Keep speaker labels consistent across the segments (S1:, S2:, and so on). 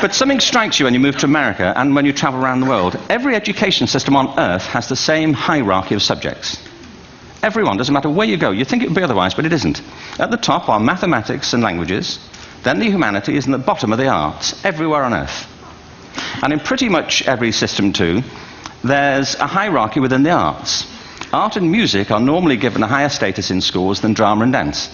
S1: But something strikes you when you move to America and when you travel around the world. Every education system on earth has the same hierarchy of subjects. Everyone, doesn't matter where you go. You think it would be otherwise, but it isn't. At the top are mathematics and languages, then the humanities, and at the bottom are the arts, everywhere on earth. And in pretty much every system too, there's a hierarchy within the arts. Art and music are normally given a higher status in schools than drama and dance.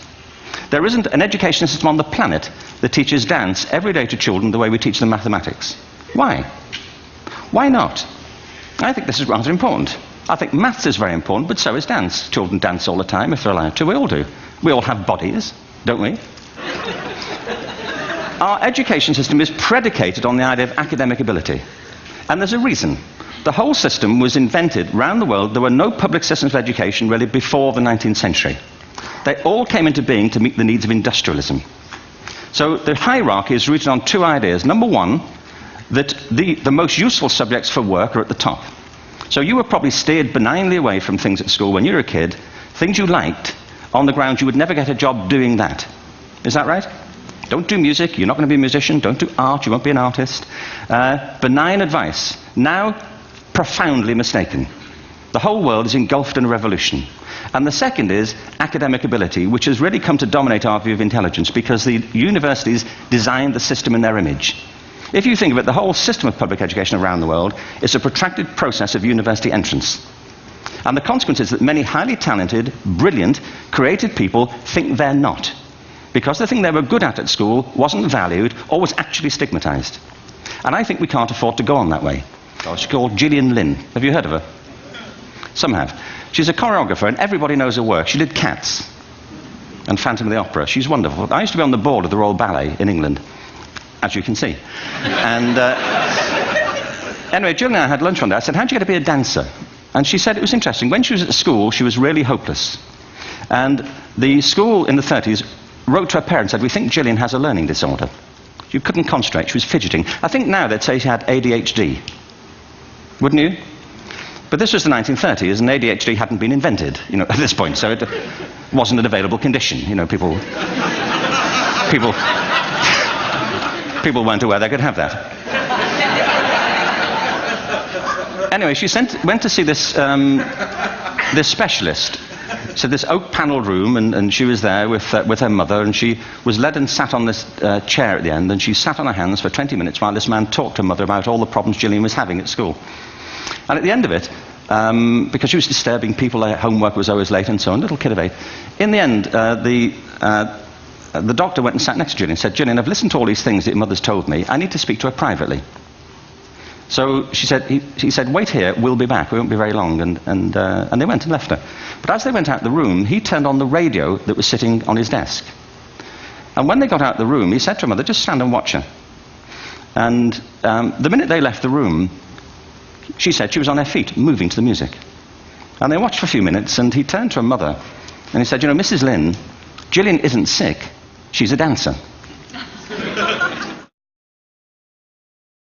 S1: There isn't an education system on the planet that teaches dance every day to children the way we teach them mathematics. Why? Why not? I think this is rather important. I think maths is very important, but so is dance. Children dance all the time if they're allowed to. We all do. We all have bodies, don't we? Our education system is predicated on the idea of academic ability. And there's a reason. The whole system was invented around the world. There were no public systems of education really before the 19th century. They all came into being to meet the needs of industrialism. So the hierarchy is rooted on two ideas. Number one, that the most useful subjects for work are at the top. So you were probably steered benignly away from things at school when you were a kid, things you liked, on the grounds you would never get a job doing that. Is that right? Don't do music, you're not going to be a musician. Don't do art, you won't be an artist. Benign advice. Now, profoundly mistaken. The whole world is engulfed in a revolution. And the second is academic ability, which has really come to dominate our view of intelligence because the universities designed the system in their image. If you think of it, the whole system of public education around the world is a protracted process of university entrance. And the consequence is that many highly talented, brilliant, creative people think they're not. Because the thing they were good at school wasn't valued or was actually stigmatized. And I think we can't afford to go on that way. She's called Gillian Lynne. Have you heard of her? Some have. She's a choreographer and everybody knows her work. She did Cats and Phantom of the Opera. She's wonderful. I used to be on the board of the Royal Ballet in England, as you can see. And anyway, Gillian and I had lunch one day. I said, how'd you get to be a dancer? And she said it was interesting. When she was at school, she was really hopeless. And the school in the 30s wrote to her parents and said, we think Gillian has a learning disorder. She couldn't concentrate, she was fidgeting. I think now they'd say she had ADHD. Wouldn't you? But this was the 1930s, and ADHD hadn't been invented, at this point, so it wasn't an available condition. People weren't aware they could have that. Anyway, she went to see this specialist. So this oak-panelled room, and she was there with her mother, and she was led and sat on this chair at the end, and she sat on her hands for 20 minutes while this man talked to her mother about all the problems Gillian was having at school. And at the end of it, because she was disturbing people, their homework was always late and so on, little kid of 8, in the end, the doctor went and sat next to Gillian and said, Gillian, I've listened to all these things that your mother's told me. I need to speak to her privately. So he said, wait here, we'll be back, we won't be very long, and they went and left her. But as they went out the room, he turned on the radio that was sitting on his desk. And when they got out the room, he said to her mother, just stand and watch her. And the minute they left the room, she said she was on her feet, moving to the music. And they watched for a few minutes, and he turned to her mother, and he said, Mrs. Lynne, Gillian isn't sick, she's a dancer.